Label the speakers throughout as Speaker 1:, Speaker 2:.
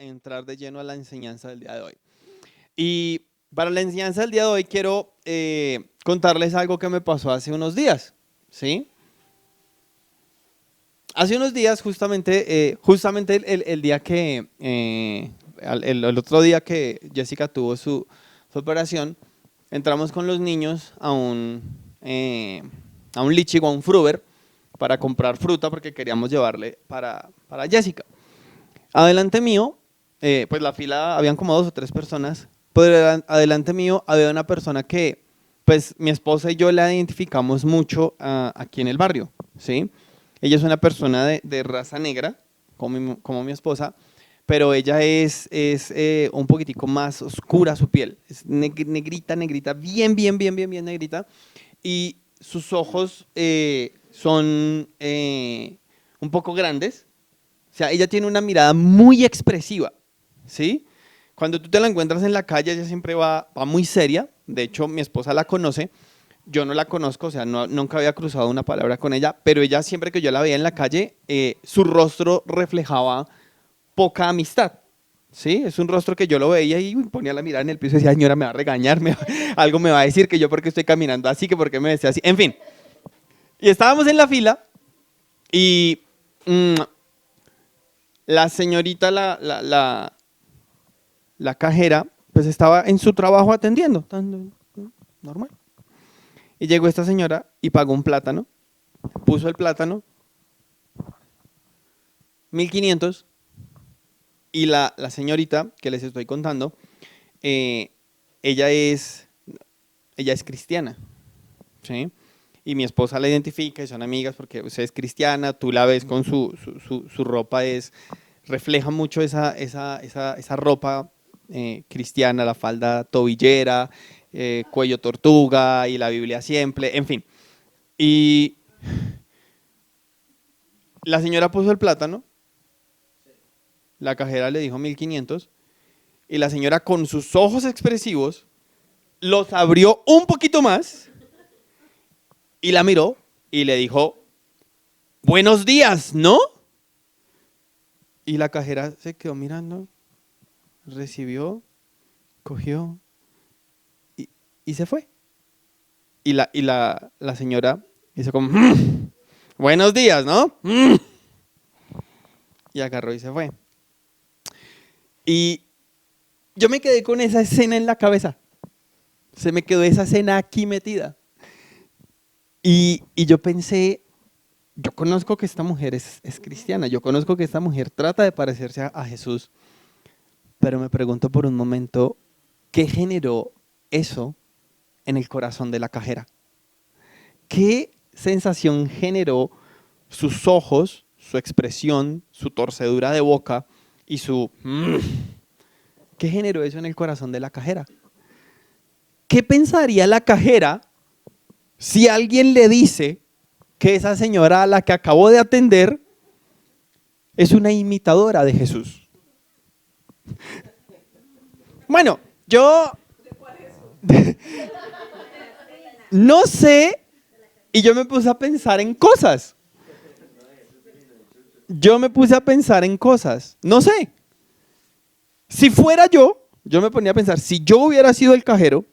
Speaker 1: entrar de lleno a la enseñanza del día de hoy. Y para la enseñanza del día de hoy quiero contarles algo que me pasó hace unos días, ¿sí? Hace unos días, justamente el día que, el otro día que Jessica tuvo su operación, entramos con los niños a un Lichig o a un Fruver para comprar fruta porque queríamos llevarle para Jessica. Adelante mío, pues la fila, habían como 2 o 3 personas, pero adelante mío había una persona que, pues mi esposa y yo la identificamos mucho aquí en el barrio, ¿sí? Ella es una persona de raza negra, como mi esposa, pero ella es un poquitico más oscura su piel, es negrita, bien negrita, y sus ojos son un poco grandes. O sea, ella tiene una mirada muy expresiva, ¿sí? Cuando tú te la encuentras en la calle, ella siempre va muy seria. De hecho, mi esposa la conoce. Yo no la conozco, o sea, nunca había cruzado una palabra con ella, pero ella siempre que yo la veía en la calle, su rostro reflejaba poca amistad, ¿sí? Es un rostro que yo lo veía y ponía la mirada en el piso y decía, señora, me va a regañar, algo me va a decir, que yo porque estoy caminando así, que porque me decía así, en fin. Y estábamos en la fila y la señorita, la cajera, pues estaba en su trabajo atendiendo, normal. Y llegó esta señora y pagó un plátano, puso el plátano, 1.500, y la señorita que les estoy contando, ella es cristiana, ¿sí? Y mi esposa la identifica y son amigas porque usted es cristiana, tú la ves con su ropa, refleja mucho esa ropa cristiana, la falda tobillera, cuello tortuga y la Biblia siempre, en fin. Y la señora puso el plátano, la cajera le dijo 1.500 y la señora con sus ojos expresivos los abrió un poquito más y la miró y le dijo, buenos días, ¿no? Y la cajera se quedó mirando, recibió, cogió y se fue. Y la señora hizo como, buenos días, ¿no? Y agarró y se fue. Y yo me quedé con esa escena en la cabeza. Se me quedó esa escena aquí metida. Y yo pensé, yo conozco que esta mujer es cristiana, yo conozco que esta mujer trata de parecerse a Jesús, pero me pregunto por un momento, ¿qué generó eso en el corazón de la cajera? ¿Qué sensación generó sus ojos, su expresión, su torcedura de boca y su... ¿Qué generó eso en el corazón de la cajera? ¿Qué pensaría la cajera si alguien le dice que esa señora a la que acabo de atender es una imitadora de Jesús? Bueno, yo no sé, y yo me puse a pensar en cosas. No sé. Si fuera yo me ponía a pensar, si yo hubiera sido el cajero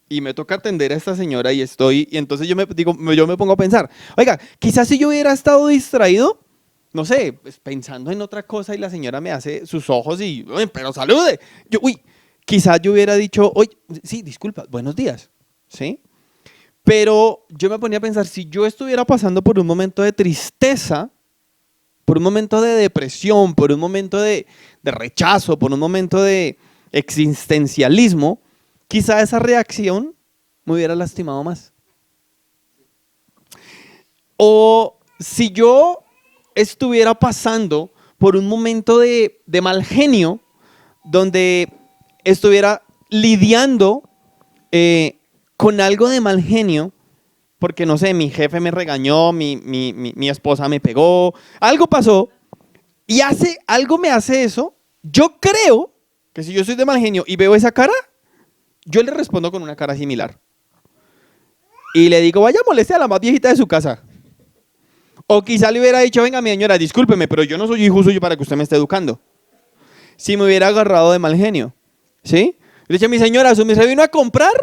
Speaker 1: y me toca atender a esta señora y entonces yo me pongo a pensar, oiga, quizás si yo hubiera estado distraído, no sé, pues pensando en otra cosa y la señora me hace sus ojos y, pero salude. Quizás yo hubiera dicho, oye, sí, disculpa, buenos días, ¿sí? Pero yo me ponía a pensar, si yo estuviera pasando por un momento de tristeza, por un momento de depresión, por un momento de rechazo, por un momento de existencialismo, quizá esa reacción me hubiera lastimado más. O si yo estuviera pasando por un momento de mal genio, donde estuviera lidiando con algo de mal genio, porque no sé, mi jefe me regañó, mi esposa me pegó, algo pasó, y algo me hace eso, yo creo que si yo soy de mal genio y veo esa cara, yo le respondo con una cara similar. Y le digo, vaya, moleste a la más viejita de su casa. O quizá le hubiera dicho, venga, mi señora, discúlpeme, pero yo no soy hijo suyo para que usted me esté educando. si me hubiera agarrado de mal genio. ¿Sí? Le dije, mi señora, ¿su merced vino a comprar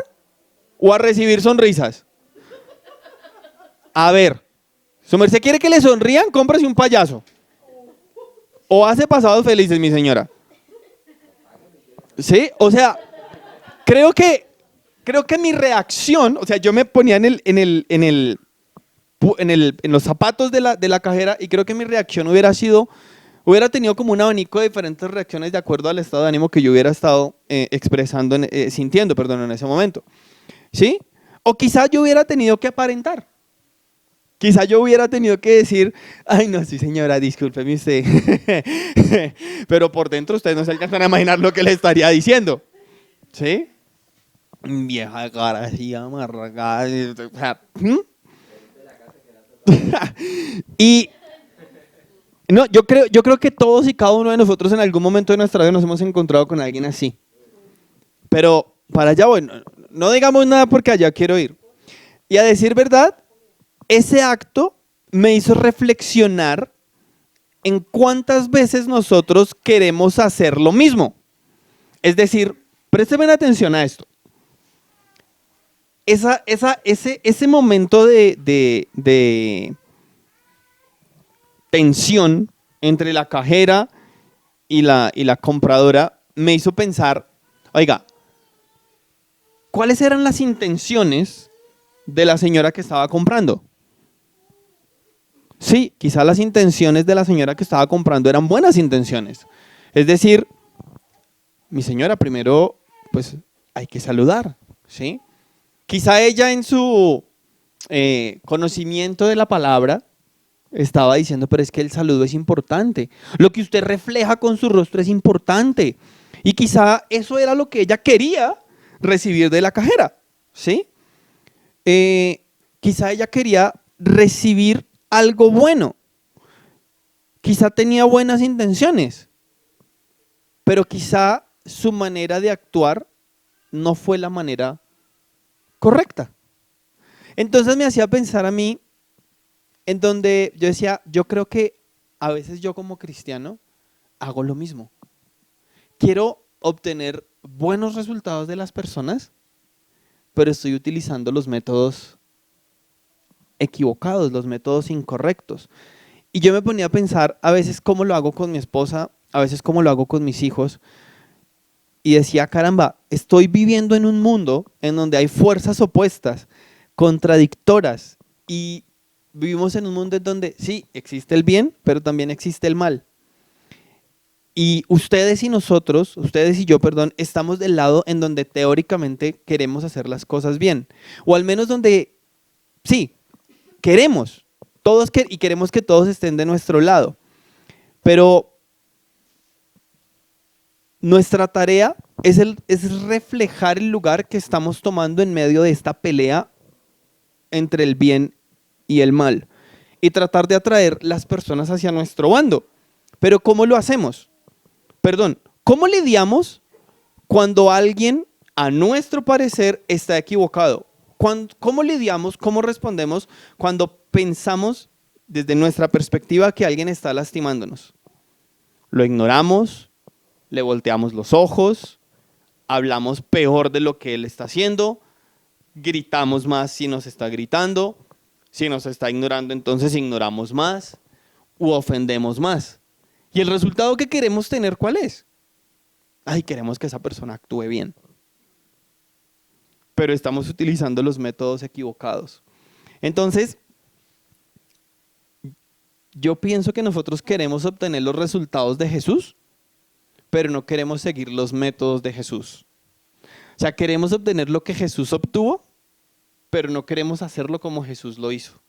Speaker 1: o a recibir sonrisas? A ver, ¿su merced quiere que le sonrían? Cómprese un payaso. O hace pasados felices, mi señora. ¿Sí? O sea, creo que, creo que mi reacción, o sea, yo me ponía en los zapatos de la cajera y creo que mi reacción hubiera tenido como un abanico de diferentes reacciones de acuerdo al estado de ánimo que yo hubiera estado expresando, sintiendo, perdón, en ese momento. ¿Sí? O quizás yo hubiera tenido que aparentar. Quizá yo hubiera tenido que decir, ay no, sí señora, discúlpeme usted, pero por dentro ustedes no se alcanzan a imaginar lo que le estaría diciendo, ¿sí? Vieja cara así amargada, o sea, y no, yo creo que todos y cada uno de nosotros en algún momento de nuestra vida nos hemos encontrado con alguien así, pero para allá voy, no digamos nada porque allá quiero ir. Y a decir verdad, ese acto me hizo reflexionar en cuántas veces nosotros queremos hacer lo mismo. Es decir, présteme atención a esto. Ese momento de tensión entre la cajera y la compradora me hizo pensar, oiga, ¿cuáles eran las intenciones de la señora que estaba comprando? Sí, quizá las intenciones de la señora que estaba comprando eran buenas intenciones. Es decir, mi señora, primero, pues hay que saludar, ¿sí? Quizá ella en su conocimiento de la palabra estaba diciendo, pero es que el saludo es importante. Lo que usted refleja con su rostro es importante. Y quizá eso era lo que ella quería recibir de la cajera, ¿sí? Quizá ella quería recibir algo bueno. Quizá tenía buenas intenciones, pero quizá su manera de actuar no fue la manera correcta. Entonces me hacía pensar a mí en donde yo decía, yo creo que a veces yo como cristiano hago lo mismo. Quiero obtener buenos resultados de las personas, pero estoy utilizando los métodos equivocados, los métodos incorrectos. Y yo me ponía a pensar a veces cómo lo hago con mi esposa, a veces cómo lo hago con mis hijos. Y decía, caramba, estoy viviendo en un mundo en donde hay fuerzas opuestas, contradictoras. Y vivimos en un mundo en donde sí, existe el bien, pero también existe el mal. Y ustedes y nosotros, ustedes y yo, perdón, estamos del lado en donde teóricamente queremos hacer las cosas bien. O al menos donde, sí, queremos. Y queremos que todos estén de nuestro lado. Pero nuestra tarea es reflejar el lugar que estamos tomando en medio de esta pelea entre el bien y el mal. Y tratar de atraer las personas hacia nuestro bando. Pero ¿cómo lo hacemos? Perdón, ¿cómo lidiamos cuando alguien, a nuestro parecer, está equivocado? ¿Cómo lidiamos, cómo respondemos cuando pensamos desde nuestra perspectiva que alguien está lastimándonos? ¿Lo ignoramos? ¿Le volteamos los ojos? ¿Hablamos peor de lo que él está haciendo? ¿Gritamos más si nos está gritando? Si nos está ignorando, entonces ignoramos más u ofendemos más. ¿Y el resultado que queremos tener cuál es? Ay, queremos que esa persona actúe bien. Pero estamos utilizando los métodos equivocados. Entonces, yo pienso que nosotros queremos obtener los resultados de Jesús, pero no queremos seguir los métodos de Jesús. O sea, queremos obtener lo que Jesús obtuvo, pero no queremos hacerlo como Jesús lo hizo.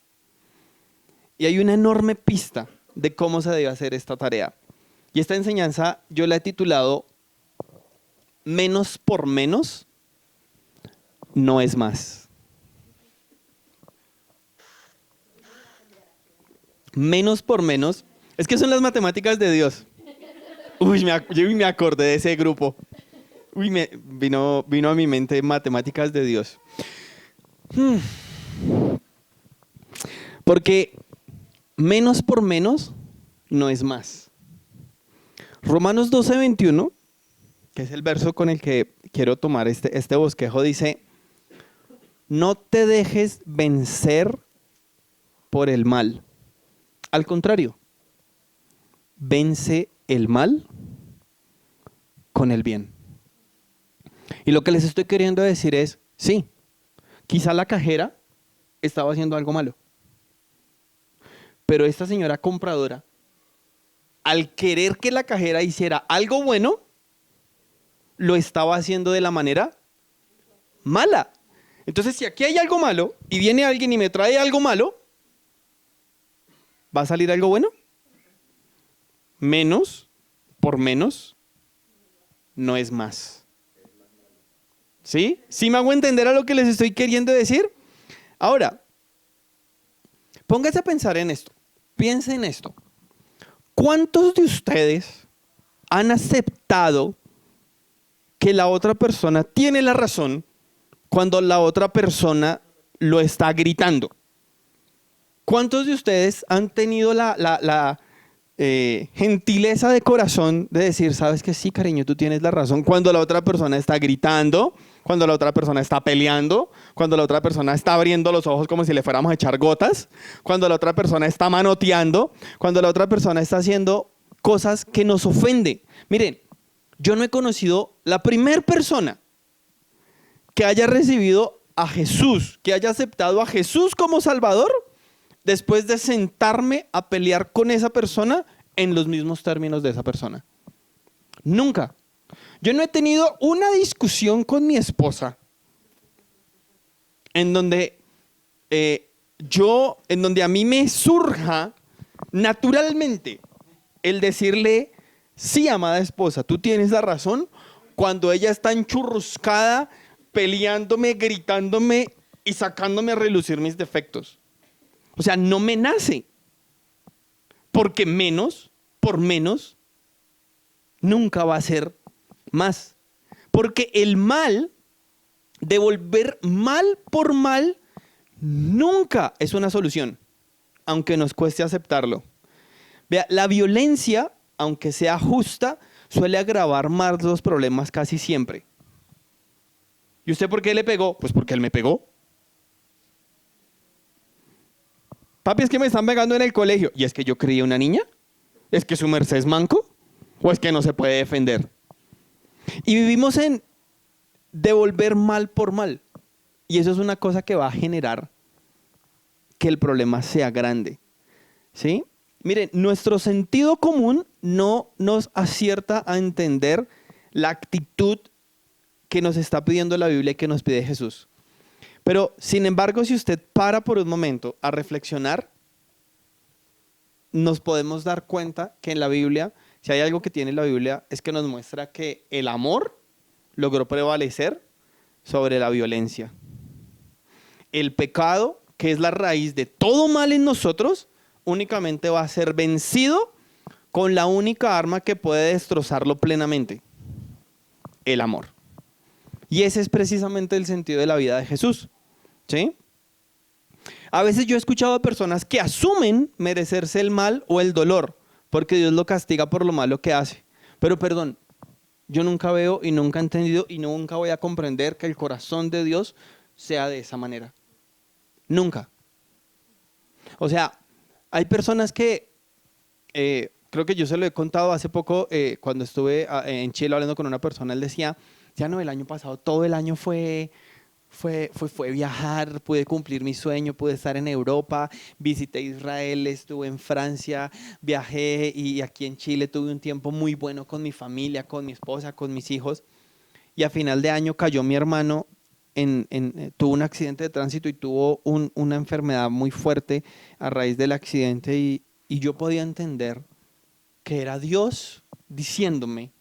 Speaker 1: Y hay una enorme pista de cómo se debe hacer esta tarea. Y esta enseñanza yo la he titulado Menos por menos no es más. Menos por menos, es que son las matemáticas de Dios. Uy, yo me acordé de ese grupo. Uy, vino a mi mente matemáticas de Dios. Porque menos por menos no es más. Romanos 12:21, que es el verso con el que quiero tomar este bosquejo, dice, no te dejes vencer por el mal. Al contrario, vence el mal con el bien. Y lo que les estoy queriendo decir es, sí, quizá la cajera estaba haciendo algo malo, pero esta señora compradora, al querer que la cajera hiciera algo bueno, lo estaba haciendo de la manera mala. Entonces, si aquí hay algo malo y viene alguien y me trae algo malo, ¿va a salir algo bueno? Menos por menos no es más. ¿Sí? ¿Sí me hago entender a lo que les estoy queriendo decir? Ahora, póngase a pensar en esto. Piensen en esto. ¿Cuántos de ustedes han aceptado que la otra persona tiene la razón cuando la otra persona lo está gritando? ¿Cuántos de ustedes han tenido la gentileza de corazón de decir, sabes que sí, cariño, tú tienes la razón, cuando la otra persona está gritando, cuando la otra persona está peleando, cuando la otra persona está abriendo los ojos como si le fuéramos a echar gotas, cuando la otra persona está manoteando, cuando la otra persona está haciendo cosas que nos ofenden? Miren, yo no he conocido la primera persona que haya recibido a Jesús, que haya aceptado a Jesús como Salvador, después de sentarme a pelear con esa persona en los mismos términos de esa persona. Nunca. Yo no he tenido una discusión con mi esposa en donde a mí me surja naturalmente el decirle, sí, amada esposa, tú tienes la razón, cuando ella está enchurruscada, peleándome, gritándome y sacándome a relucir mis defectos. O sea, no me nace. Porque menos, por menos, nunca va a ser más. Porque el mal, devolver mal por mal, nunca es una solución, aunque nos cueste aceptarlo. Vea, la violencia, aunque sea justa, suele agravar más los problemas casi siempre. ¿Y usted por qué le pegó? Pues porque él me pegó. Papi, es que me están pegando en el colegio. ¿Y es que yo creía una niña? ¿Es que su merced es manco? ¿O es que no se puede defender? Y vivimos en devolver mal por mal. Y eso es una cosa que va a generar que el problema sea grande. ¿Sí? Miren, nuestro sentido común no nos acierta a entender la actitud que nos está pidiendo la Biblia y que nos pide Jesús. Pero, sin embargo, si usted para por un momento a reflexionar, nos podemos dar cuenta que en la Biblia, si hay algo que tiene la Biblia, es que nos muestra que el amor logró prevalecer sobre la violencia. El pecado, que es la raíz de todo mal en nosotros, únicamente va a ser vencido con la única arma que puede destrozarlo plenamente: el amor. Y ese es precisamente el sentido de la vida de Jesús. ¿Sí? A veces yo he escuchado a personas que asumen merecerse el mal o el dolor porque Dios lo castiga por lo malo que hace. Pero perdón, yo nunca veo y nunca he entendido y nunca voy a comprender que el corazón de Dios sea de esa manera. Nunca. O sea, hay personas que, creo que yo se lo he contado hace poco, cuando estuve en Chile hablando con una persona, él decía, ya no, el año pasado, todo el año fue viajar, pude cumplir mi sueño, pude estar en Europa, visité Israel, estuve en Francia, viajé y aquí en Chile tuve un tiempo muy bueno con mi familia, con mi esposa, con mis hijos. Y a final de año cayó mi hermano, tuvo un accidente de tránsito y tuvo una enfermedad muy fuerte a raíz del accidente y yo podía entender que era Dios diciéndome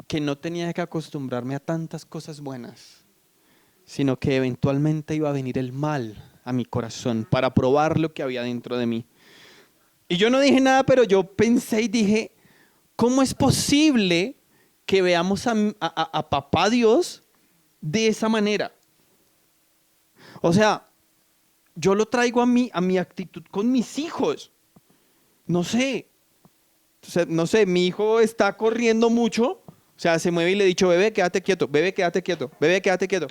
Speaker 1: que no tenía que acostumbrarme a tantas cosas buenas, sino que eventualmente iba a venir el mal a mi corazón para probar lo que había dentro de mí. Y yo no dije nada, pero yo pensé y dije, ¿cómo es posible que veamos a papá Dios de esa manera? O sea, yo lo traigo a mi actitud con mis hijos. No sé, o sea, no sé, mi hijo está corriendo mucho, o sea, se mueve y le he dicho, bebé, quédate quieto, bebé, quédate quieto, bebé, quédate quieto.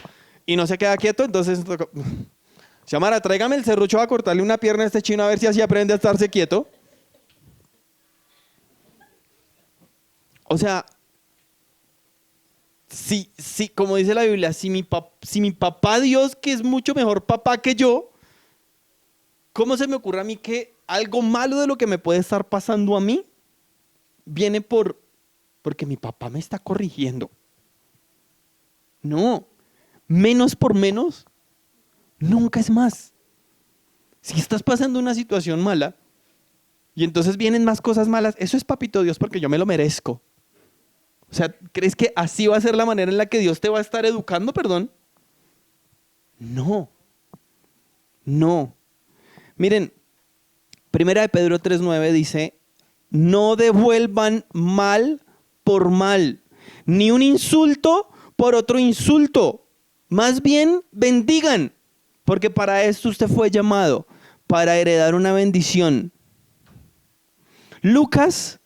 Speaker 1: Y no se queda quieto, entonces toca, Xiomara, tráigame el serrucho a cortarle una pierna a este chino a ver si así aprende a estarse quieto. O sea, sí, como dice la Biblia, si mi papá Dios, que es mucho mejor papá que yo, ¿cómo se me ocurre a mí que algo malo de lo que me puede estar pasando a mí viene porque mi papá me está corrigiendo? No, menos por menos nunca es más. Si estás pasando una situación mala y entonces vienen más cosas malas, eso es papito Dios porque yo me lo merezco. O sea, ¿crees que así va a ser la manera en la que Dios te va a estar educando, perdón? No, no. Miren, Primera de Pedro 3:9 dice, no devuelvan mal por mal, ni un insulto por otro insulto. Más bien bendigan, porque para esto usted fue llamado, para heredar una bendición. Lucas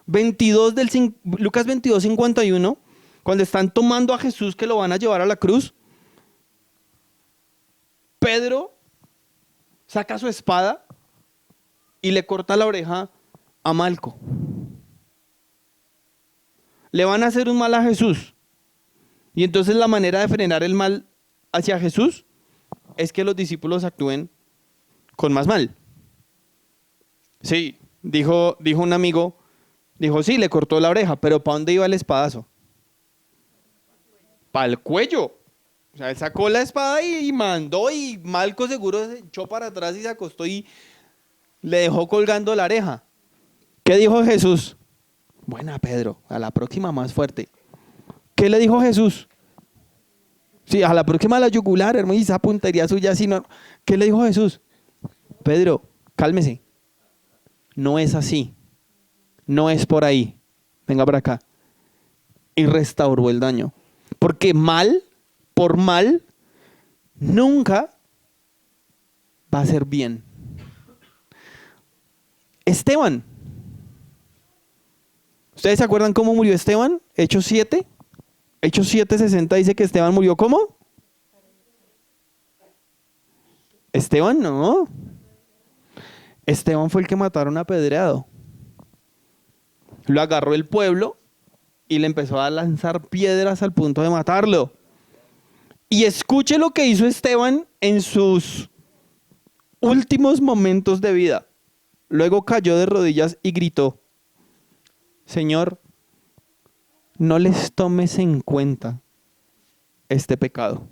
Speaker 1: 22:51, cuando están tomando a Jesús que lo van a llevar a la cruz, Pedro saca su espada y le corta la oreja a Malco. Le van a hacer un mal a Jesús. Y entonces la manera de frenar el mal hacia Jesús es que los discípulos actúen con más mal. Sí, dijo un amigo, dijo, sí, le cortó la oreja, pero ¿para dónde iba el espadazo? Para el cuello. O sea, él sacó la espada y mandó y Malco seguro se echó para atrás y se acostó y le dejó colgando la oreja. ¿Qué dijo Jesús? Buena, Pedro, a la próxima más fuerte. ¿Qué le dijo Jesús? Sí, a la próxima la yugular, hermano, y esa puntería suya, así no. ¿Qué le dijo Jesús? Pedro, cálmese. No es así. No es por ahí. Venga para acá. Y restauró el daño. Porque mal, por mal, nunca va a ser bien. Esteban. ¿Ustedes se acuerdan cómo murió Esteban? Hechos 7. Hechos 7:60 dice que Esteban murió ¿cómo? Esteban no. Esteban fue el que mataron apedreado. Lo agarró el pueblo y le empezó a lanzar piedras al punto de matarlo. Y escuche lo que hizo Esteban en sus últimos momentos de vida. Luego cayó de rodillas y gritó, Señor, no les tomes en cuenta este pecado.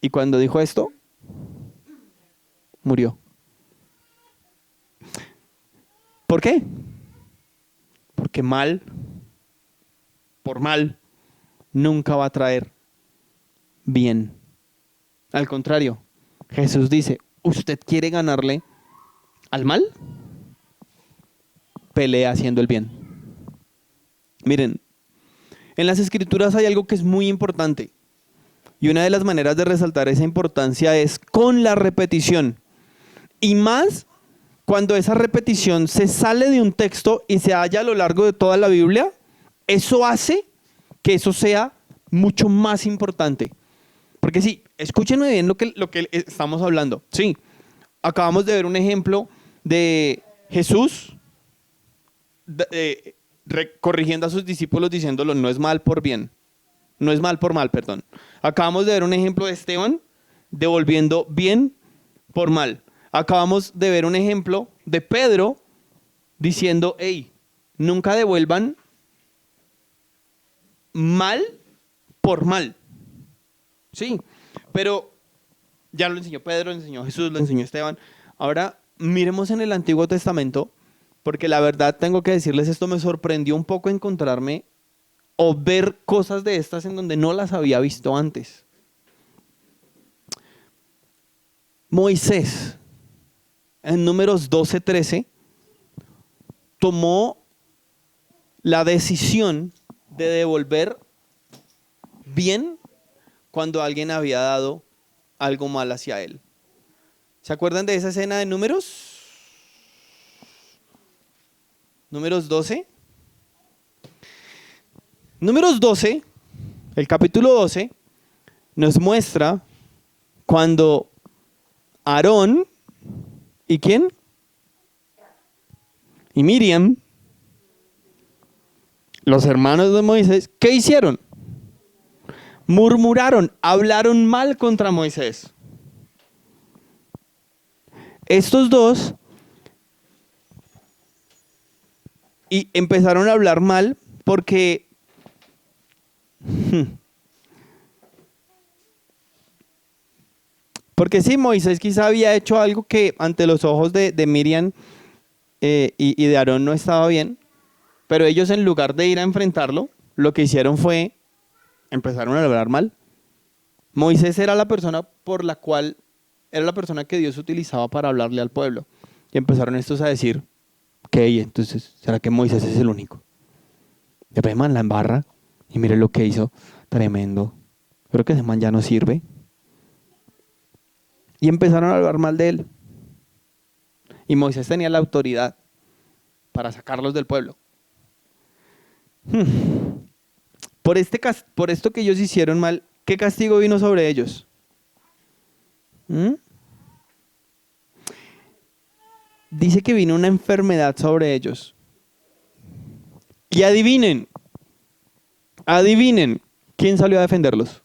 Speaker 1: Y cuando dijo esto, murió. ¿Por qué? Porque mal, por mal, nunca va a traer bien. Al contrario, Jesús dice, ¿usted quiere ganarle al mal? Pelea haciendo el bien. Miren, en las escrituras hay algo que es muy importante. Y una de las maneras de resaltar esa importancia es con la repetición. Y más cuando esa repetición se sale de un texto y se halla a lo largo de toda la Biblia, eso hace que eso sea mucho más importante. Porque sí, escúchenme bien lo que estamos hablando. Sí, acabamos de ver un ejemplo de Jesús corrigiendo a sus discípulos diciéndolo, no es mal por bien. No es mal por mal, perdón. Acabamos de ver un ejemplo de Esteban devolviendo bien por mal. Acabamos de ver un ejemplo de Pedro diciendo, hey, nunca devuelvan mal por mal. Sí, pero ya lo enseñó Pedro, lo enseñó Jesús, lo enseñó Esteban. Ahora miremos en el Antiguo Testamento, porque la verdad tengo que decirles, esto me sorprendió un poco encontrarme o ver cosas de estas en donde no las había visto antes. Moisés, en Números 12:13, tomó la decisión de devolver bien cuando alguien había dado algo mal hacia él. ¿Se acuerdan de esa escena de Números? Números 12. Números 12, el capítulo 12, nos muestra cuando Aarón, ¿y quién? Y Miriam, los hermanos de Moisés, ¿qué hicieron? Murmuraron, hablaron mal contra Moisés. Estos dos y empezaron a hablar mal porque sí, Moisés quizá había hecho algo que ante los ojos de Miriam y de Aarón no estaba bien, pero ellos en lugar de ir a enfrentarlo, lo que hicieron fue empezaron a hablar mal. Moisés era la persona por la cual, era la persona que Dios utilizaba para hablarle al pueblo. Y empezaron estos a decir, ¿qué? Entonces, ¿será que Moisés es el único? Y pues, man, la embarra. Y mire lo que hizo, tremendo. Creo que ese man ya no sirve. Y empezaron a hablar mal de él. Y Moisés tenía la autoridad para sacarlos del pueblo. Por esto que ellos hicieron mal, ¿qué castigo vino sobre ellos? Dice que vino una enfermedad sobre ellos. Y adivinen, ¿quién salió a defenderlos?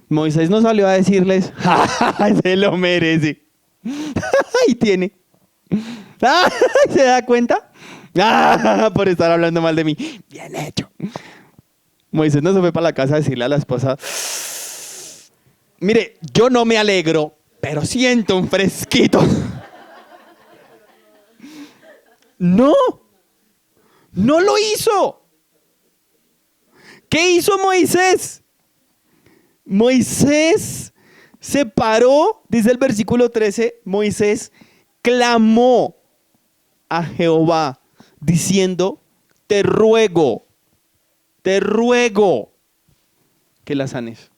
Speaker 1: Moisés no salió a decirles, ¡ja, ja, ja, se lo merece! Ahí tiene. ¿Se da cuenta? Por estar hablando mal de mí. Bien hecho. Moisés no se fue para la casa a decirle a la esposa, mire, yo no me alegro, pero siento un fresquito. No, no lo hizo. ¿Qué hizo Moisés? Moisés se paró, dice el versículo 13, Moisés clamó a Jehová diciendo, te ruego que la sanes.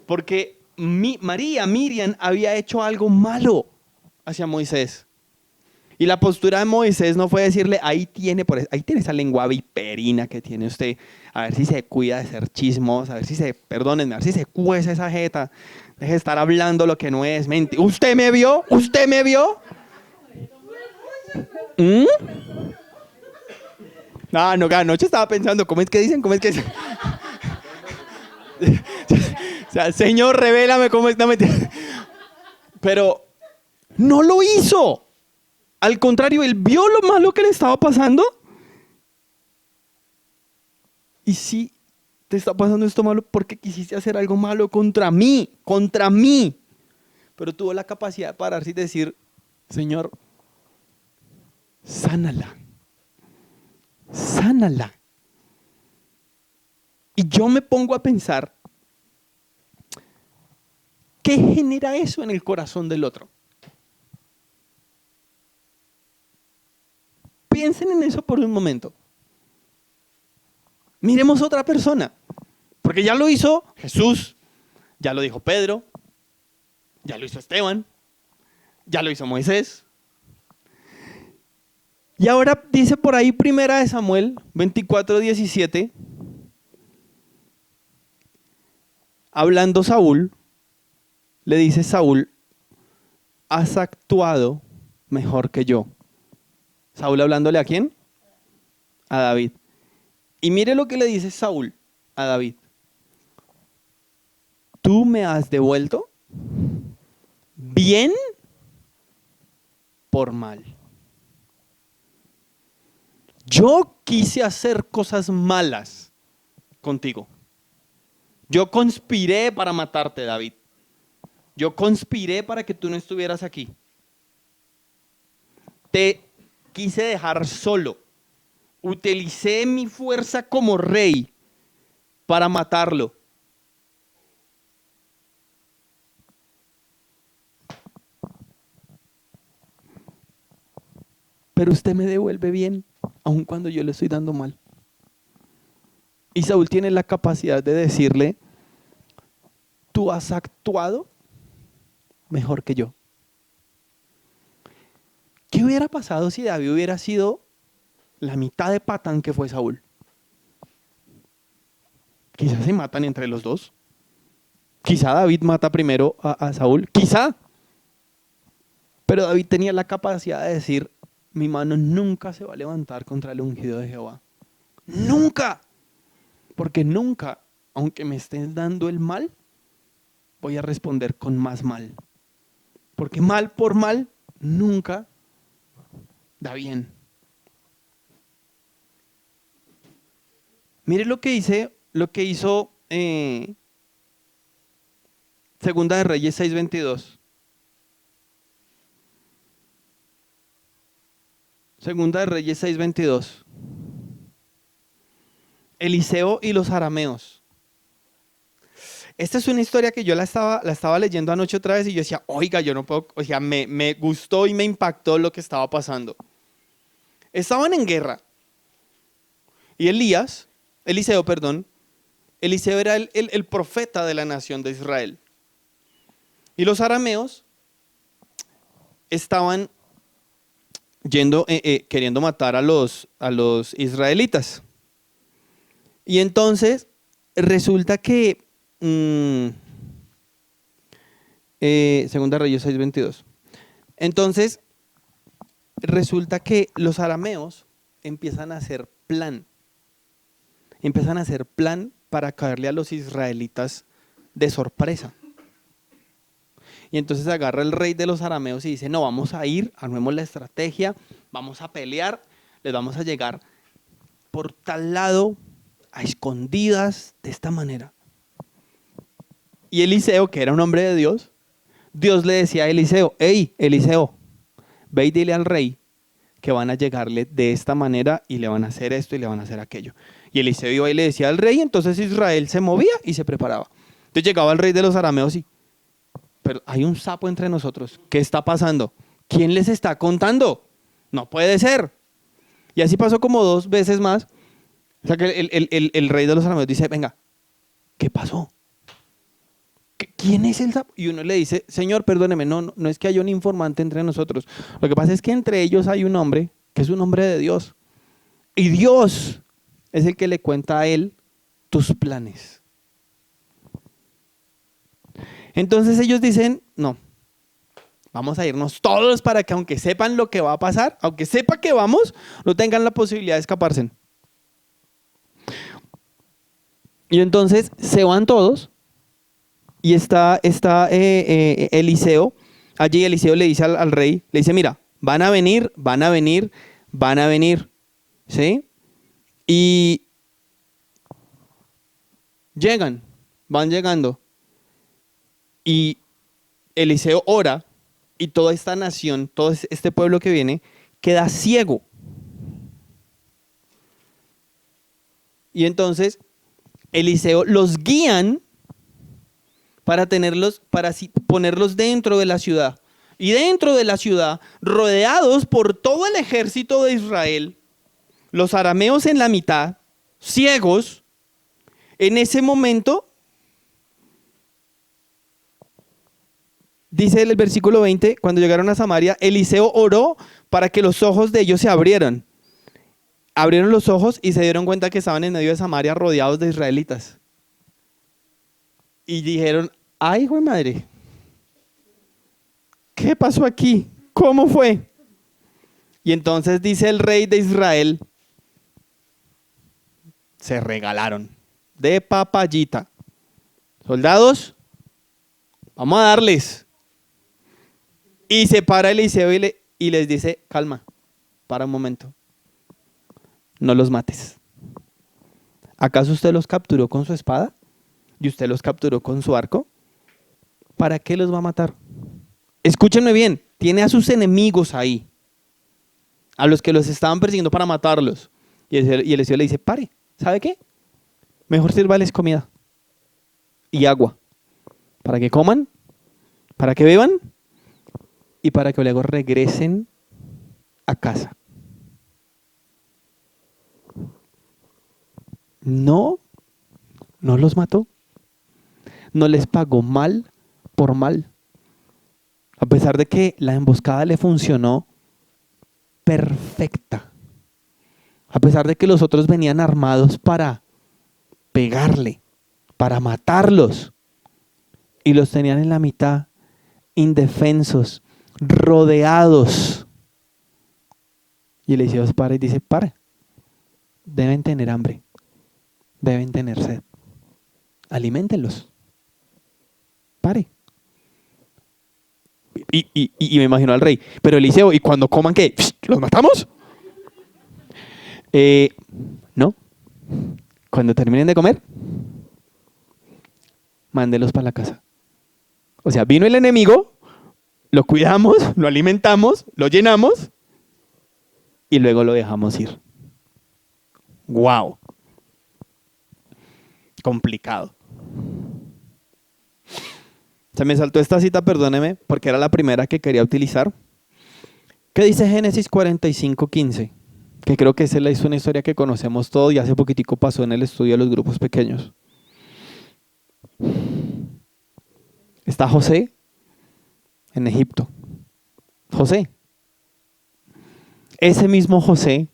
Speaker 1: Porque Miriam había hecho algo malo hacia Moisés. Y la postura de Moisés no fue decirle, ahí tiene esa lengua viperina que tiene usted, a ver si se cuida de ser chismosa, a ver si perdónenme, a ver si se cuece esa jeta, deje de estar hablando lo que no es, mentira. ¿Usted me vio? No, anoche estaba pensando, ¿cómo es que dicen? O sea, Señor, revélame cómo está metido. Pero no lo hizo. Al contrario, él vio lo malo que le estaba pasando. Y sí, te está pasando esto malo porque quisiste hacer algo malo contra mí. Pero tuvo la capacidad de pararse y decir, Señor, sánala. Y yo me pongo a pensar, ¿qué genera eso en el corazón del otro? Piensen en eso por un momento. Miremos otra persona, porque ya lo hizo Jesús, ya lo dijo Pedro, ya lo hizo Esteban, ya lo hizo Moisés. Y ahora dice por ahí 1 Samuel 24:17, hablando Saúl, le dice Saúl, has actuado mejor que yo. Saúl hablándole ¿a quién? A David. Y mire lo que le dice Saúl a David. Tú me has devuelto bien por mal. Yo quise hacer cosas malas contigo. Yo conspiré para matarte, David. Yo conspiré para que tú no estuvieras aquí. Te quise dejar solo. Utilicé mi fuerza como rey para matarlo. Pero usted me devuelve bien, aun cuando yo le estoy dando mal. Y Saúl tiene la capacidad de decirle, tú has actuado mejor que yo. ¿Qué hubiera pasado si David hubiera sido la mitad de patán que fue Saúl? Quizás se matan entre los dos. Quizá David mata primero a Saúl. Quizá. Pero David tenía la capacidad de decir, mi mano nunca se va a levantar contra el ungido de Jehová. Nunca. Porque nunca, aunque me estén dando el mal, voy a responder con más mal. Porque mal por mal nunca da bien. Mire lo que hizo Segunda de Reyes 6:22. Segunda de Reyes 6:22. Eliseo y los arameos. Esta es una historia que yo la estaba leyendo anoche otra vez y yo decía, oiga, yo no puedo, o sea, me gustó y me impactó lo que estaba pasando. Estaban en guerra. Y Eliseo era el profeta de la nación de Israel. Y los arameos estaban queriendo matar a los israelitas. Y entonces resulta que Segunda Reyes 6:22. Entonces resulta que los arameos empiezan a hacer plan. Empiezan a hacer plan para caerle a los israelitas de sorpresa. Y entonces agarra el rey de los arameos y dice, no, vamos a ir, armemos la estrategia, vamos a pelear, les vamos a llegar por tal lado, a escondidas, de esta manera. Y Eliseo, que era un hombre de Dios, Dios le decía a Eliseo, hey, Eliseo, ve y dile al rey que van a llegarle de esta manera y le van a hacer esto y le van a hacer aquello. Y Eliseo iba y le decía al rey, entonces Israel se movía y se preparaba. Entonces llegaba el rey de los arameos y, pero hay un sapo entre nosotros, ¿qué está pasando? ¿Quién les está contando? No puede ser. Y así pasó como 2 veces más. O sea que el rey de los arameos dice, venga, ¿qué pasó? ¿Quién es el sapo? Y uno le dice, Señor, perdóneme, no es que haya un informante entre nosotros. Lo que pasa es que entre ellos hay un hombre que es un hombre de Dios. Y Dios es el que le cuenta a él tus planes. Entonces ellos dicen, no, vamos a irnos todos para que aunque sepan lo que va a pasar, aunque sepa que vamos, no tengan la posibilidad de escaparse. Y entonces se van todos. Y está Eliseo, allí Eliseo le dice al rey, le dice, mira, van a venir, ¿sí? Y van llegando. Y Eliseo ora y toda esta nación, todo este pueblo que viene, queda ciego. Y entonces Eliseo los guían para ponerlos dentro de la ciudad. Y dentro de la ciudad, rodeados por todo el ejército de Israel, los arameos en la mitad, ciegos, en ese momento, dice el versículo 20, cuando llegaron a Samaria, Eliseo oró para que los ojos de ellos se abrieran. Abrieron los ojos y se dieron cuenta que estaban en medio de Samaria rodeados de israelitas. Y dijeron, ay, hijo de madre, ¿qué pasó aquí? ¿Cómo fue? Y entonces dice el rey de Israel, se regalaron de papayita. Soldados, vamos a darles. Y se para Eliseo y les dice, calma, para un momento, no los mates. ¿Acaso usted los capturó con su espada? ¿Y usted los capturó con su arco? ¿Para qué los va a matar? Escúchenme bien, tiene a sus enemigos ahí, a los que los estaban persiguiendo para matarlos. Y Eliseo le dice, pare, ¿sabe qué? Mejor sírvales comida y agua, para que coman, para que beban y para que luego regresen a casa. No los mató, no les pagó mal por mal. A pesar de que la emboscada le funcionó, perfecta. A pesar de que los otros venían armados para pegarle, para matarlos, y los tenían en la mitad, indefensos, rodeados. Y Eliseo para y dice, para, deben tener hambre, deben tener sed, aliméntenlos, pare. Y me imagino al rey, pero Eliseo, ¿y cuando coman qué? ¿Los matamos? No, cuando terminen de comer, mándelos para la casa. O sea, vino el enemigo, lo cuidamos, lo alimentamos, lo llenamos y luego lo dejamos ir. ¡Wow! Complicado. Se me saltó esta cita, perdóneme, porque era la primera que quería utilizar. ¿Qué dice Génesis 45:15? Que creo que esa es una historia que conocemos todos y hace poquitico pasó en el estudio de los grupos pequeños. Está José en Egipto. José. Ese mismo José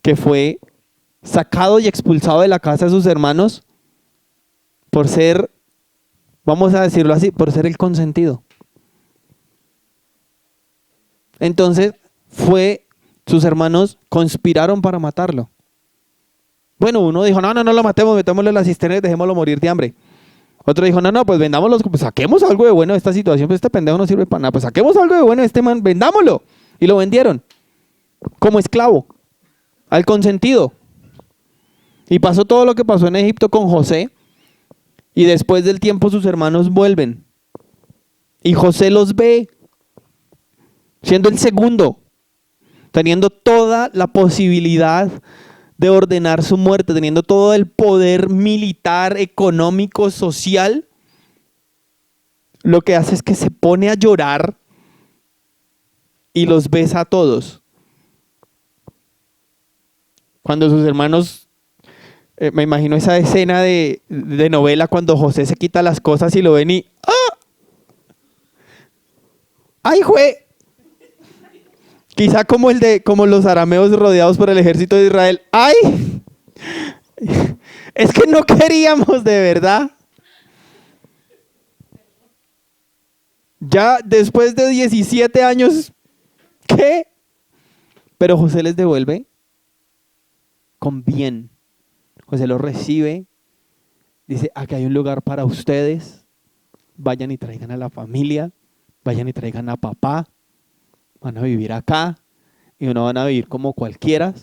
Speaker 1: que fue sacado y expulsado de la casa de sus hermanos por ser, vamos a decirlo así, por ser el consentido. Entonces sus hermanos conspiraron para matarlo. Bueno, uno dijo, no lo matemos, metámoslo en la cisterna y dejémoslo morir de hambre. Otro dijo, no, pues vendámoslo, pues saquemos algo de bueno de esta situación, pues este pendejo no sirve para nada, pues saquemos algo de bueno de este man, vendámoslo. Y lo vendieron como esclavo, al consentido. Y pasó todo lo que pasó en Egipto con José, y después del tiempo sus hermanos vuelven. Y José los ve, siendo el segundo, teniendo toda la posibilidad de ordenar su muerte, teniendo todo el poder militar, económico, social. Lo que hace es que se pone a llorar y los besa a todos. Cuando sus hermanos, me imagino esa escena de novela cuando José se quita las cosas y lo ven y ¡ah! ¡Ay, jue! Quizá como los arameos rodeados por el ejército de Israel. ¡Ay! Es que no queríamos de verdad. Ya después de 17 años, ¿qué? Pero José les devuelve con bien. José los recibe. Dice, aquí hay un lugar para ustedes. Vayan y traigan a la familia. Vayan y traigan a papá. Van a vivir acá. Y no van a vivir como cualquiera,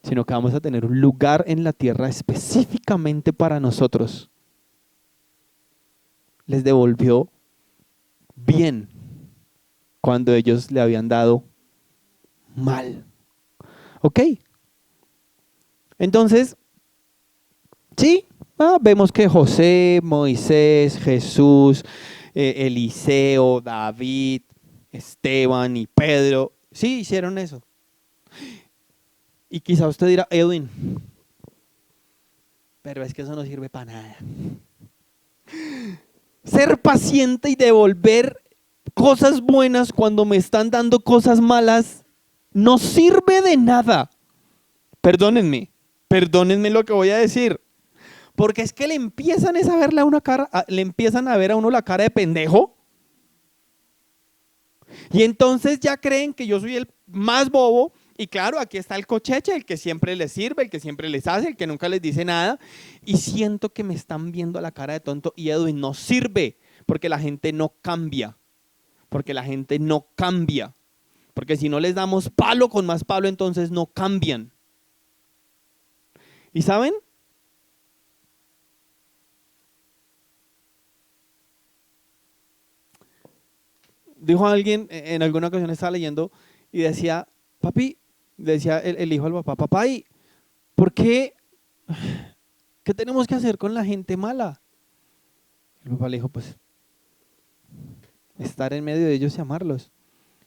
Speaker 1: sino que vamos a tener un lugar en la tierra específicamente para nosotros. Les devolvió bien cuando ellos le habían dado mal. ¿Ok? Entonces, sí, vemos que José, Moisés, Jesús, Eliseo, David, Esteban y Pedro, sí hicieron eso. Y quizá usted dirá, Edwin, pero es que eso no sirve para nada. Ser paciente y devolver cosas buenas cuando me están dando cosas malas no sirve de nada. Perdónenme lo que voy a decir. Porque es que le empiezan a verle a una cara, le empiezan a ver a uno la cara de pendejo. Y entonces ya creen que yo soy el más bobo. Y claro, aquí está el cocheche, el que siempre les sirve, el que siempre les hace, el que nunca les dice nada. Y siento que me están viendo a la cara de tonto. Y Edwin, no sirve, porque la gente no cambia. Porque la gente no cambia. Porque si no les damos palo con más palo, entonces no cambian. ¿Y saben? Dijo alguien, en alguna ocasión estaba leyendo y decía, papi, decía el hijo al papá, papá, ¿y por qué? ¿Qué tenemos que hacer con la gente mala? El papá le dijo, pues, estar en medio de ellos y amarlos.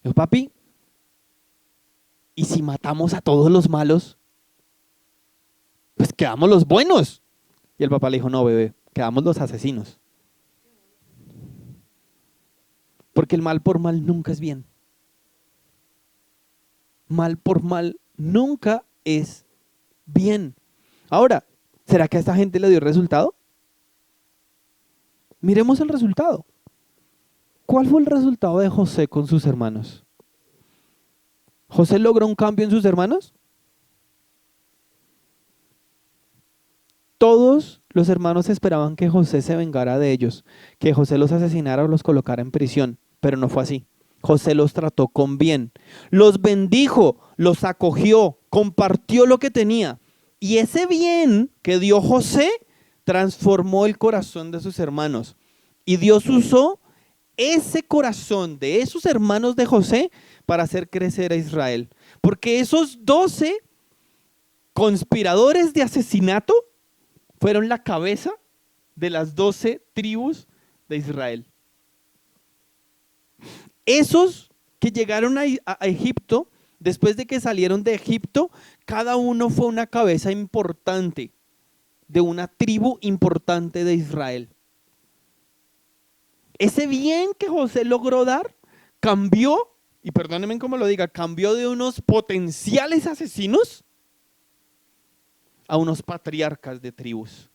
Speaker 1: Dijo, papi, ¿y si matamos a todos los malos? Pues quedamos los buenos. Y el papá le dijo, no, bebé, quedamos los asesinos. Porque el mal por mal nunca es bien. Mal por mal nunca es bien. Ahora, ¿será que a esta gente le dio resultado? Miremos el resultado. ¿Cuál fue el resultado de José con sus hermanos? ¿José logró un cambio en sus hermanos? Todos los hermanos esperaban que José se vengara de ellos, que José los asesinara o los colocara en prisión, pero no fue así. José los trató con bien, los bendijo, los acogió, compartió lo que tenía. Y ese bien que dio José transformó el corazón de sus hermanos. Y Dios usó ese corazón de esos hermanos de José para hacer crecer a Israel. Porque esos 12 conspiradores de asesinato fueron la cabeza de las 12 tribus de Israel. Esos que llegaron a Egipto, después de que salieron de Egipto, cada uno fue una cabeza importante de una tribu importante de Israel. Ese bien que José logró dar cambió, y perdónenme cómo lo diga, cambió de unos potenciales asesinos a unos patriarcas de tribus.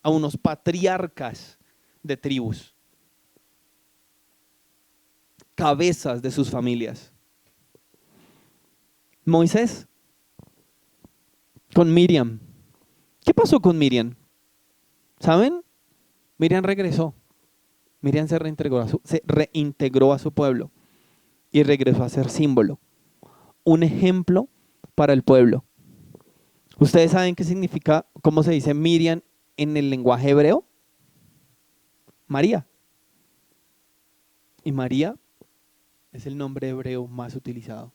Speaker 1: A unos patriarcas de tribus. Cabezas de sus familias. Moisés con Miriam. ¿Qué pasó con Miriam? ¿Saben? Miriam regresó. Miriam se reintegró a su pueblo y regresó a ser símbolo, un ejemplo para el pueblo. ¿Ustedes saben qué significa, cómo se dice Miriam en el lenguaje hebreo? María. Y María es el nombre hebreo más utilizado.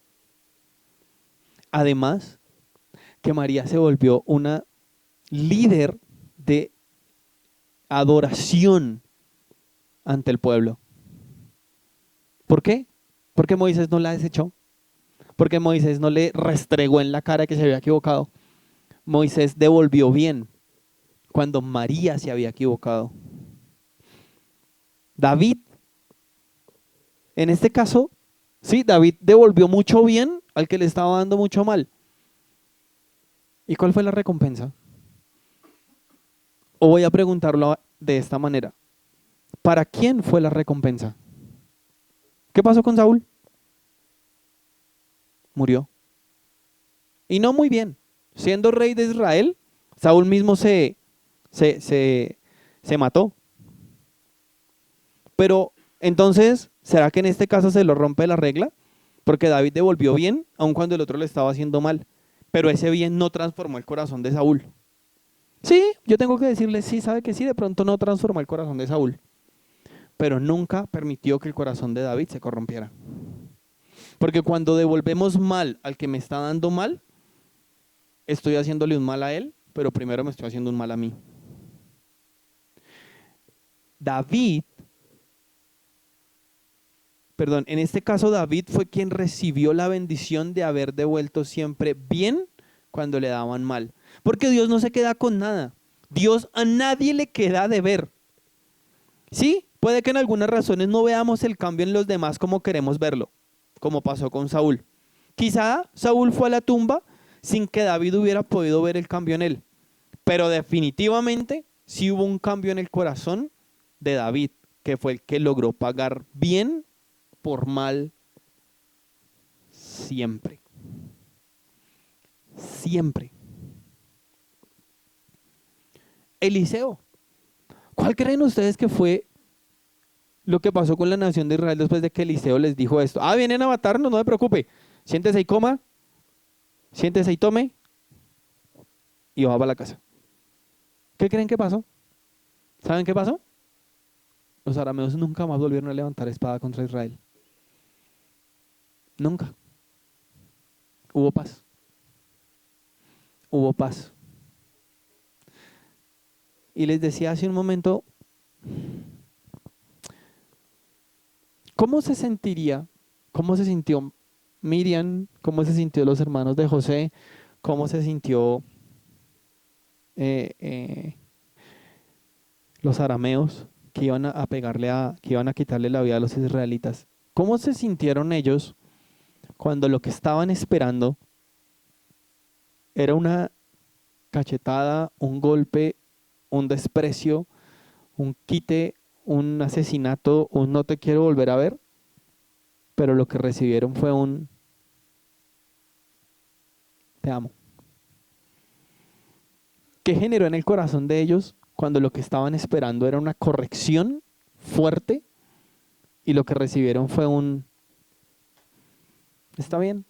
Speaker 1: Además, que María se volvió una líder de adoración ante el pueblo. ¿Por qué? Porque Moisés no la desechó. Porque Moisés no le restregó en la cara que se había equivocado. Moisés devolvió bien cuando María se había equivocado. David, en este caso, sí, David devolvió mucho bien al que le estaba dando mucho mal. ¿Y cuál fue la recompensa? O voy a preguntarlo de esta manera. ¿Para quién fue la recompensa? ¿Qué pasó con Saúl? Murió. Y no muy bien. Siendo rey de Israel, Saúl mismo se mató. Pero entonces, ¿será que en este caso se lo rompe la regla? Porque David devolvió bien, aun cuando el otro le estaba haciendo mal. Pero ese bien no transformó el corazón de Saúl. Sí, yo tengo que decirle, sí, sabe que sí, de pronto no transformó el corazón de Saúl. Pero nunca permitió que el corazón de David se corrompiera. Porque cuando devolvemos mal al que me está dando mal, estoy haciéndole un mal a él, pero primero me estoy haciendo un mal a mí. En este caso David fue quien recibió la bendición de haber devuelto siempre bien cuando le daban mal. Porque Dios no se queda con nada. Dios a nadie le queda de ver. Sí, puede que en algunas razones no veamos el cambio en los demás como queremos verlo, como pasó con Saúl. Quizá Saúl fue a la tumba sin que David hubiera podido ver el cambio en él. Pero definitivamente sí hubo un cambio en el corazón de David, que fue el que logró pagar bien por mal siempre. Siempre. Eliseo. ¿Cuál creen ustedes que fue lo que pasó con la nación de Israel después de que Eliseo les dijo esto? Ah, vienen a matarnos, no se preocupe. Siéntese y coma, siéntese y tome, y va para la casa. ¿Qué creen que pasó? ¿Saben qué pasó? Los arameos nunca más volvieron a levantar espada contra Israel. Nunca. Hubo paz. Hubo paz. Y les decía hace un momento, ¿cómo se sentiría? ¿Cómo se sintió Miriam? ¿Cómo se sintió los hermanos de José? ¿Cómo se sintió eh, eh, los arameos que iban que iban a quitarle la vida a los israelitas? ¿Cómo se sintieron ellos cuando lo que estaban esperando era una cachetada, un golpe, un desprecio, un quite, un asesinato, un no te quiero volver a ver, pero lo que recibieron fue un te amo. ¿Qué generó en el corazón de ellos cuando lo que estaban esperando era una corrección fuerte y lo que recibieron fue un está bien,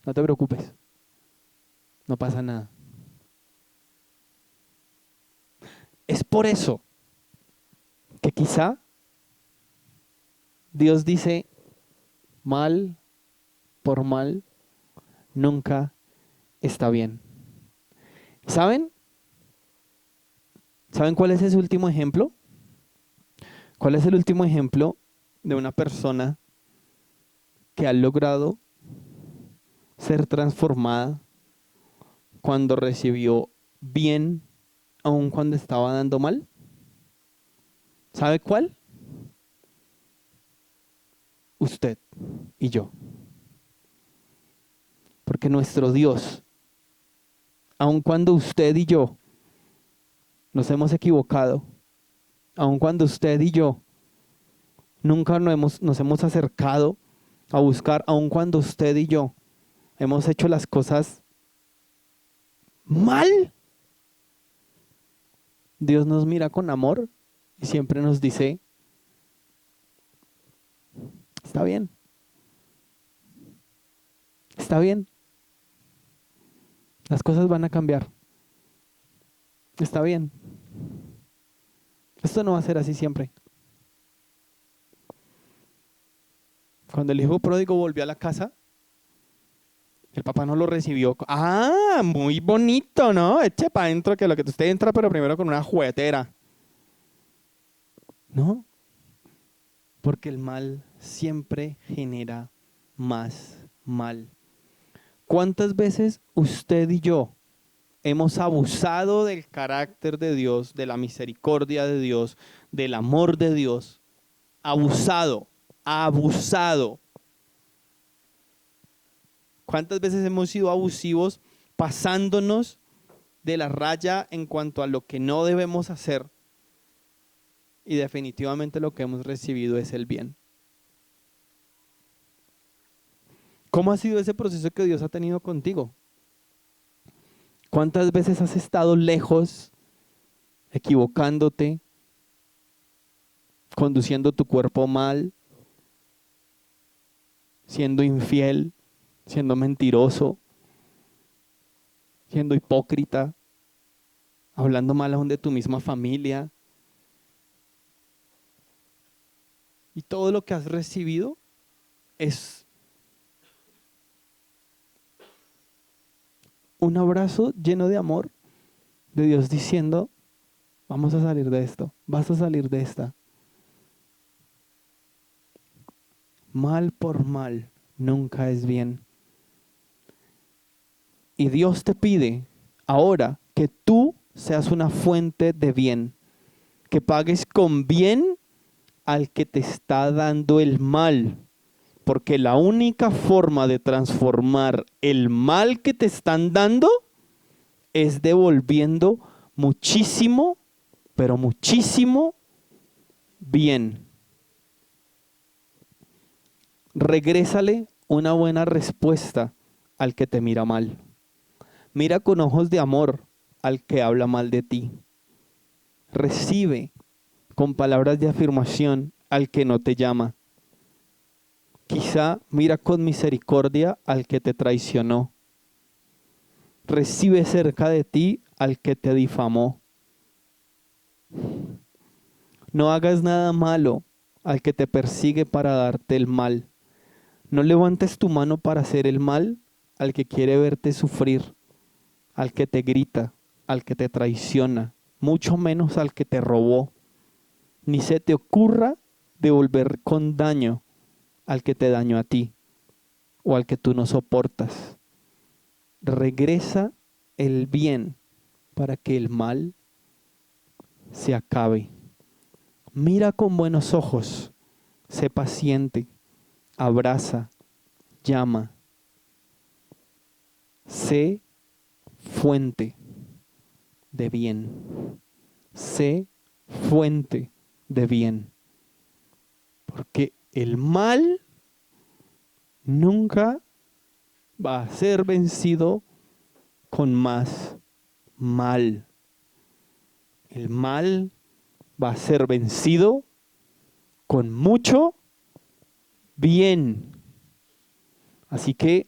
Speaker 1: no te preocupes, no pasa nada? Es por eso que quizá Dios dice mal por mal nunca está bien. ¿Saben? ¿Saben cuál es ese último ejemplo? ¿Cuál es el último ejemplo de una persona que ha logrado ser transformada cuando recibió bien, aun cuando estaba dando mal? ¿Sabe cuál? Usted y yo. Porque nuestro Dios, aun cuando usted y yo nos hemos equivocado, aun cuando usted y yo nunca nos hemos acercado a buscar, aun cuando usted y yo hemos hecho las cosas mal, Dios nos mira con amor y siempre nos dice, está bien, está bien, las cosas van a cambiar, está bien, esto no va a ser así siempre. Cuando el hijo pródigo volvió a la casa, el papá no lo recibió. Ah, muy bonito, ¿no? Eche para adentro que lo que usted entra, pero primero con una juguetera. No, porque el mal siempre genera más mal. ¿Cuántas veces usted y yo hemos abusado del carácter de Dios, de la misericordia de Dios, del amor de Dios? Abusado, abusado. ¿Cuántas veces hemos sido abusivos pasándonos de la raya en cuanto a lo que no debemos hacer? Y definitivamente lo que hemos recibido es el bien. ¿Cómo ha sido ese proceso que Dios ha tenido contigo? ¿Cuántas veces has estado lejos, equivocándote, conduciendo tu cuerpo mal, siendo infiel, siendo mentiroso, siendo hipócrita, hablando mal aún de tu misma familia? Y todo lo que has recibido es un abrazo lleno de amor de Dios diciendo, vamos a salir de esto, vas a salir de esta. Mal por mal nunca es bien. Y Dios te pide ahora que tú seas una fuente de bien, que pagues con bien al que te está dando el mal. Porque la única forma de transformar el mal que te están dando es devolviendo muchísimo, pero muchísimo bien. Regrésale una buena respuesta al que te mira mal. Mira con ojos de amor al que habla mal de ti. Recibe con palabras de afirmación al que no te llama. Quizá mira con misericordia al que te traicionó. Recibe cerca de ti al que te difamó. No hagas nada malo al que te persigue para darte el mal. No levantes tu mano para hacer el mal al que quiere verte sufrir, al que te grita, al que te traiciona, mucho menos al que te robó. Ni se te ocurra devolver con daño al que te dañó a ti o al que tú no soportas. Regresa el bien para que el mal se acabe. Mira con buenos ojos, sé paciente, abraza, llama. Sé fuente de bien. Sé fuente de bien. Porque el mal nunca va a ser vencido con más mal. El mal va a ser vencido con mucho bien. Así que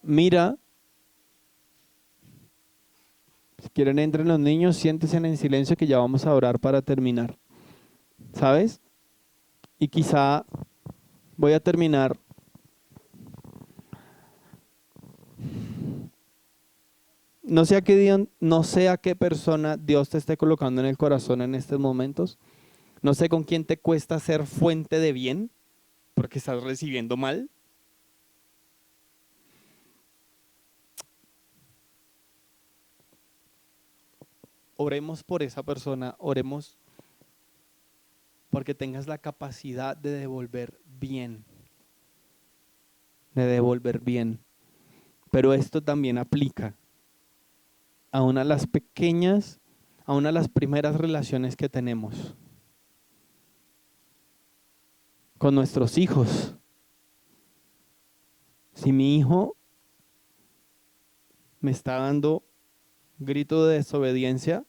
Speaker 1: mira, si quieren entren los niños, siéntense en silencio que ya vamos a orar para terminar. ¿Sabes? Y quizá voy a terminar no sé a qué no sé a qué persona Dios te esté colocando en el corazón en estos momentos. No sé con quién te cuesta ser fuente de bien porque estás recibiendo mal. Oremos por esa persona, oremos porque tengas la capacidad de devolver bien. De devolver bien. Pero esto también aplica a una de las pequeñas, a una de las primeras relaciones que tenemos con nuestros hijos. Si mi hijo me está dando grito de desobediencia,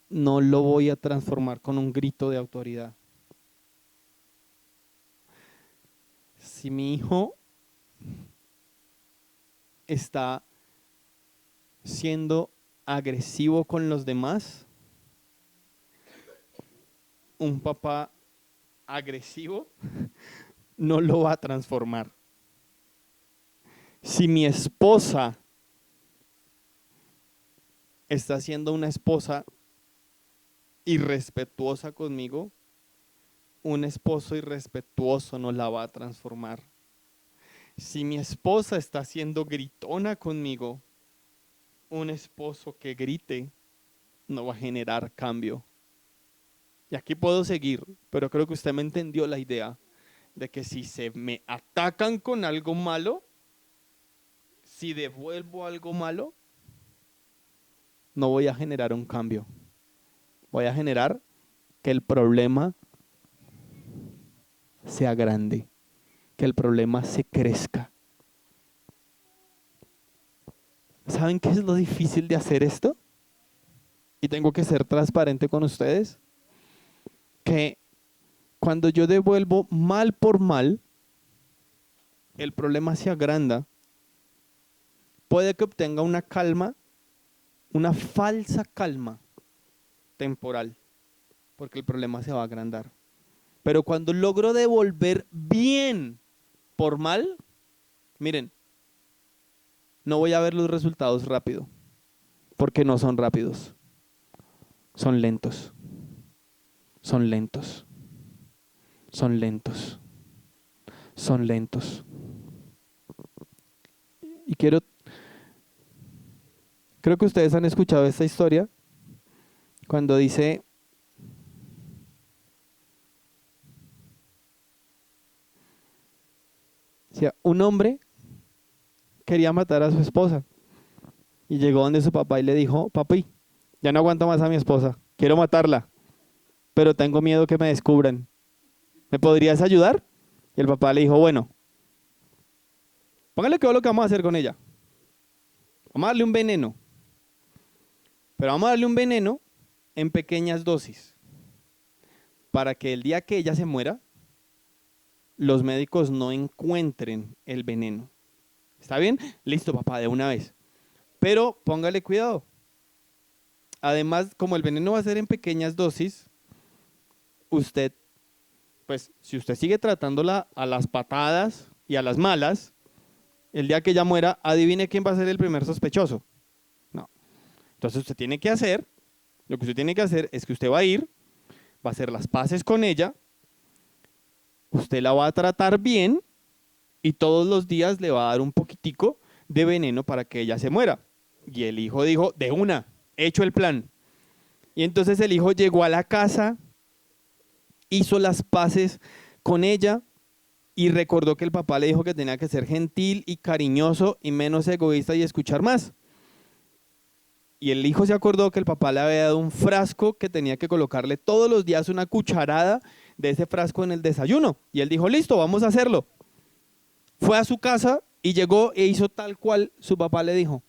Speaker 1: no lo voy a transformar con un grito de autoridad. Si mi hijo está siendo agresivo con los demás, un papá agresivo no lo va a transformar. Si mi esposa está siendo una esposa irrespetuosa conmigo, un esposo irrespetuoso no la va a transformar. Si mi esposa está siendo gritona conmigo, un esposo que grite no va a generar cambio. Y aquí puedo seguir, pero creo que usted me entendió la idea de que si se me atacan con algo malo, si devuelvo algo malo, no voy a generar un cambio. Voy a generar que el problema sea grande, que el problema se crezca. ¿Saben qué es lo difícil de hacer esto? Y tengo que ser transparente con ustedes. Que cuando yo devuelvo mal por mal, el problema se agranda. Puede que obtenga una calma, una falsa calma temporal, porque el problema se va a agrandar. Pero cuando logro devolver bien por mal, miren, no voy a ver los resultados rápido, porque no son rápidos, son lentos, son lentos, son lentos, son lentos. Y creo que ustedes han escuchado esta historia, cuando dice, un hombre quería matar a su esposa y llegó donde su papá y le dijo, papi, ya no aguanto más a mi esposa, quiero matarla, pero tengo miedo que me descubran. ¿Me podrías ayudar? Y el papá le dijo, bueno, póngale que lo que vamos a hacer con ella. Vamos a darle un veneno, pero vamos a darle un veneno en pequeñas dosis, para que el día que ella se muera, los médicos no encuentren el veneno. ¿Está bien? Listo, papá, de una vez. Pero póngale cuidado. Además, como el veneno va a ser en pequeñas dosis, usted, pues, si usted sigue tratándola a las patadas y a las malas, el día que ella muera, adivine quién va a ser el primer sospechoso. No. Entonces usted tiene que hacer, lo que usted tiene que hacer es que usted va a ir, va a hacer las paces con ella, usted la va a tratar bien y todos los días le va a dar un poquitico de veneno para que ella se muera. Y el hijo dijo, de una, hecho el plan. Y entonces el hijo llegó a la casa hizo las paces con ella y recordó que el papá le dijo que tenía que ser gentil y cariñoso y menos egoísta y escuchar más. Y el hijo se acordó que el papá le había dado un frasco que tenía que colocarle todos los días una cucharada de ese frasco en el desayuno. Y él dijo, listo, vamos a hacerlo. Fue a su casa y llegó e hizo tal cual su papá le dijo.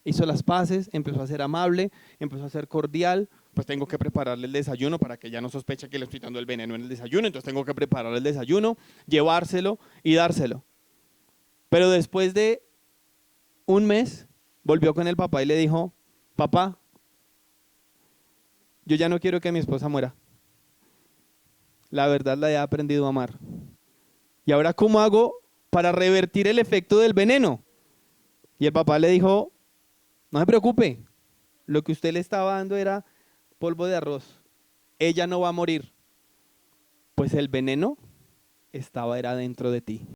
Speaker 1: Hizo las paces, empezó a ser amable, empezó a ser cordial. Pues tengo que prepararle el desayuno para que ella no sospeche que le estoy dando el veneno en el desayuno. Entonces tengo que prepararle el desayuno, llevárselo y dárselo. Pero después de un mes, volvió con el papá y le dijo, papá, yo ya no quiero que mi esposa muera. La verdad la he aprendido a amar. ¿Y ahora cómo hago para revertir el efecto del veneno? Y el papá le dijo, no se preocupe, lo que usted le estaba dando era polvo de arroz. Ella no va a morir, pues el veneno era dentro de ti.